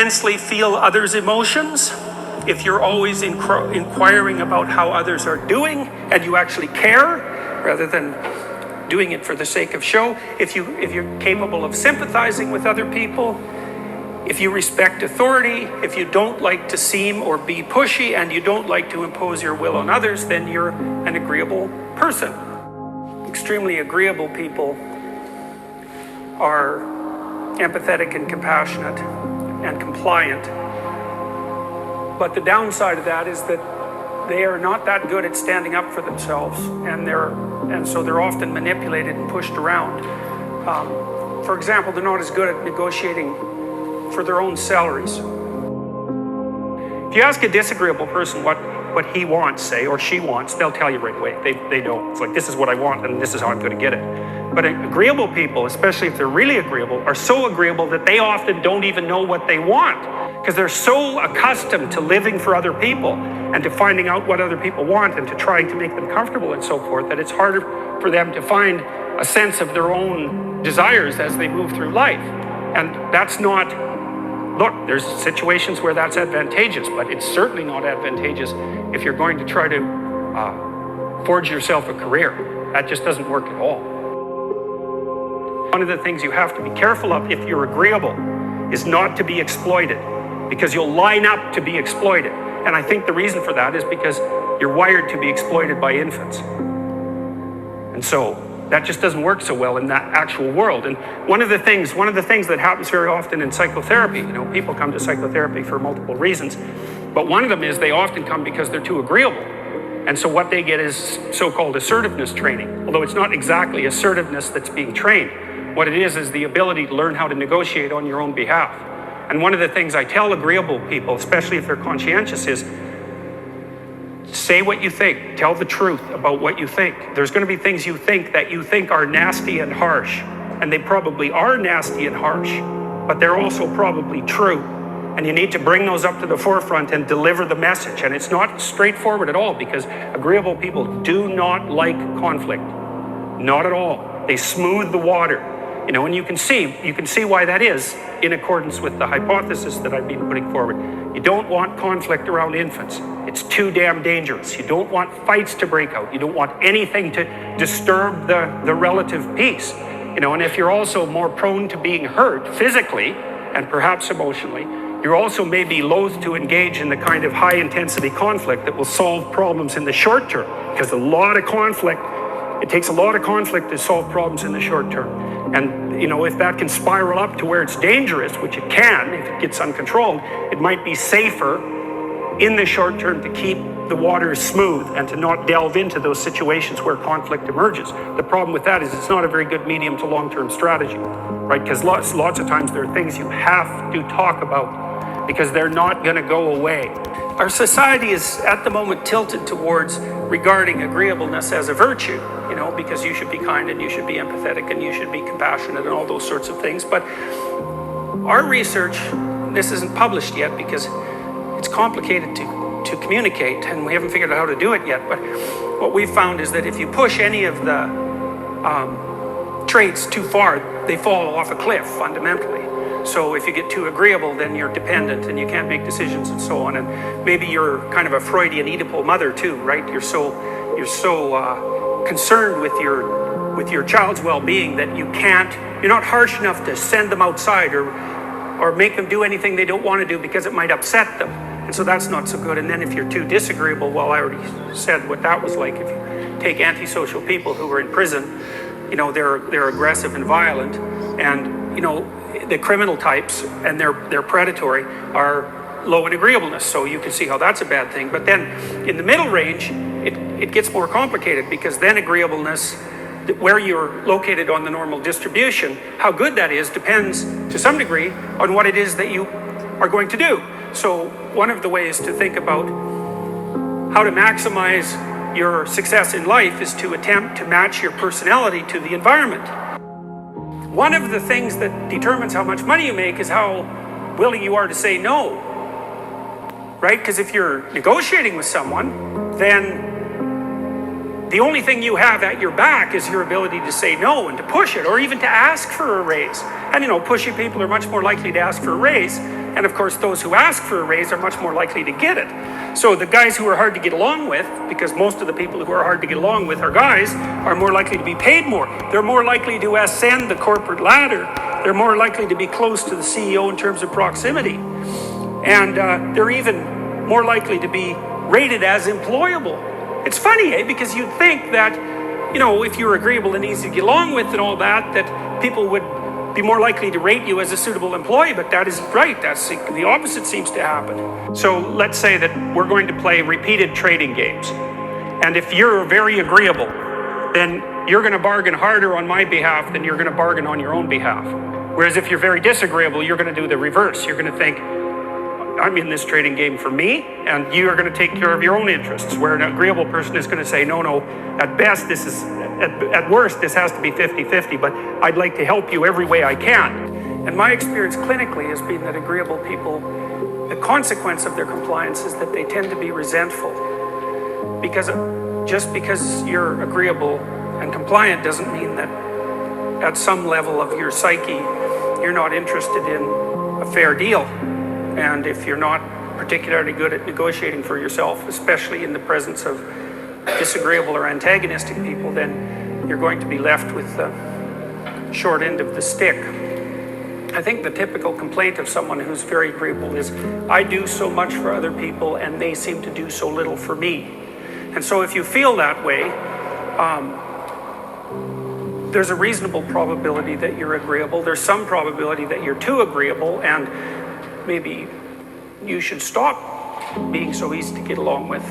intensely feel others' emotions, if you're always inquiring about how others are doing and you actually care rather than doing it for the sake of show, if you're capable of sympathizing with other people, if you respect authority, if you don't like to seem or be pushy and you don't like to impose your will on others, then you're an agreeable person. Extremely agreeable people are empathetic and compassionate and compliant. But the downside of that is that they are not that good at standing up for themselves, and so they're often manipulated and pushed around. For example, they're not as good at negotiating for their own salaries. If you ask a disagreeable person what he wants, say, or she wants, they'll tell you right away. They know. It's like, this is what I want and this is how I'm going to get it. But agreeable people, especially if they're really agreeable, are so agreeable that they often don't even know what they want, because they're so accustomed to living for other people and to finding out what other people want and to trying to make them comfortable and so forth, that it's harder for them to find a sense of their own desires as they move through life. And that's not, look, there's situations where that's advantageous, but it's certainly not advantageous if you're going to try to forge yourself a career. That just doesn't work at all. One of the things you have to be careful of if you're agreeable is not to be exploited, because you'll line up to be exploited. And I think the reason for that is because you're wired to be exploited by infants. And so that just doesn't work so well in that actual world. And one of the things that happens very often in psychotherapy, people come to psychotherapy for multiple reasons, but one of them is they often come because they're too agreeable. And so what they get is so-called assertiveness training, although it's not exactly assertiveness that's being trained. What it is the ability to learn how to negotiate on your own behalf. And one of the things I tell agreeable people, especially if they're conscientious, is say what you think. Tell the truth about what you think. There's going to be things you think that you think are nasty and harsh, and they probably are nasty and harsh, but they're also probably true. And you need to bring those up to the forefront and deliver the message. And it's not straightforward at all, because agreeable people do not like conflict. Not at all. They smooth the water. And you can see why that is in accordance with the hypothesis that I've been putting forward. You don't want conflict around infants. It's too damn dangerous. You don't want fights to break out. You don't want anything to disturb the relative peace. And if you're also more prone to being hurt physically and perhaps emotionally, you're also maybe loath to engage in the kind of high intensity conflict that will solve problems in the short term, because it takes a lot of conflict to solve problems in the short term. And, if that can spiral up to where it's dangerous, which it can if it gets uncontrolled, it might be safer in the short term to keep the waters smooth and to not delve into those situations where conflict emerges. The problem with that is it's not a very good medium to long-term strategy, right? Because lots of times there are things you have to talk about because they're not going to go away. Our society is at the moment tilted towards regarding agreeableness as a virtue, because you should be kind and you should be empathetic and you should be compassionate and all those sorts of things. But our research, this isn't published yet because it's complicated to communicate and we haven't figured out how to do it yet. But what we've found is that if you push any of the traits too far, they fall off a cliff fundamentally. So if you get too agreeable, then you're dependent and you can't make decisions and so on. And maybe you're kind of a Freudian Oedipal mother too, right? You're so concerned with your child's well-being that you're not harsh enough to send them outside or make them do anything they don't want to do because it might upset them. And so that's not so good. And then if you're too disagreeable, well, I already said what that was like. If you take antisocial people who are in prison, they're aggressive and violent, and the criminal types, and they're predatory, are low in agreeableness. So you can see how that's a bad thing. But then in the middle range, it gets more complicated, because then agreeableness, where you're located on the normal distribution, how good that is depends to some degree on what it is that you are going to do. So one of the ways to think about how to maximize your success in life is to attempt to match your personality to the environment. One of the things that determines how much money you make is how willing you are to say no, right? Because if you're negotiating with someone, then the only thing you have at your back is your ability to say no and to push it, or even to ask for a raise. And pushy people are much more likely to ask for a raise And of course, those who ask for a raise are much more likely to get it. So the guys who are hard to get along with, because most of the people who are hard to get along with are guys, are more likely to be paid more. They're more likely to ascend the corporate ladder. They're more likely to be close to the CEO in terms of proximity. And they're even more likely to be rated as employable. It's funny, eh? Because you'd think that, you know, if you're agreeable and easy to get along with and all that, that people would be more likely to rate you as a suitable employee, but that isn't right. That's the opposite seems to happen. So let's say that we're going to play repeated trading games. And if you're very agreeable, then you're going to bargain harder on my behalf than you're going to bargain on your own behalf. Whereas if you're very disagreeable, you're going to do the reverse. You're going to think, I'm in this trading game for me, and you are going to take care of your own interests. Where an agreeable person is going to say, no, at best, this is, at worst, this has to be 50-50, but I'd like to help you every way I can. And my experience clinically has been that agreeable people, the consequence of their compliance is that they tend to be resentful. Because just because you're agreeable and compliant doesn't mean that at some level of your psyche, you're not interested in a fair deal. And if you're not particularly good at negotiating for yourself, especially in the presence of disagreeable or antagonistic people, then you're going to be left with the short end of the stick. I think the typical complaint of someone who's very agreeable is, I do so much for other people and they seem to do so little for me. And so if you feel that way, there's a reasonable probability that you're agreeable. There's some probability that you're too agreeable, and maybe you should stop being so easy to get along with.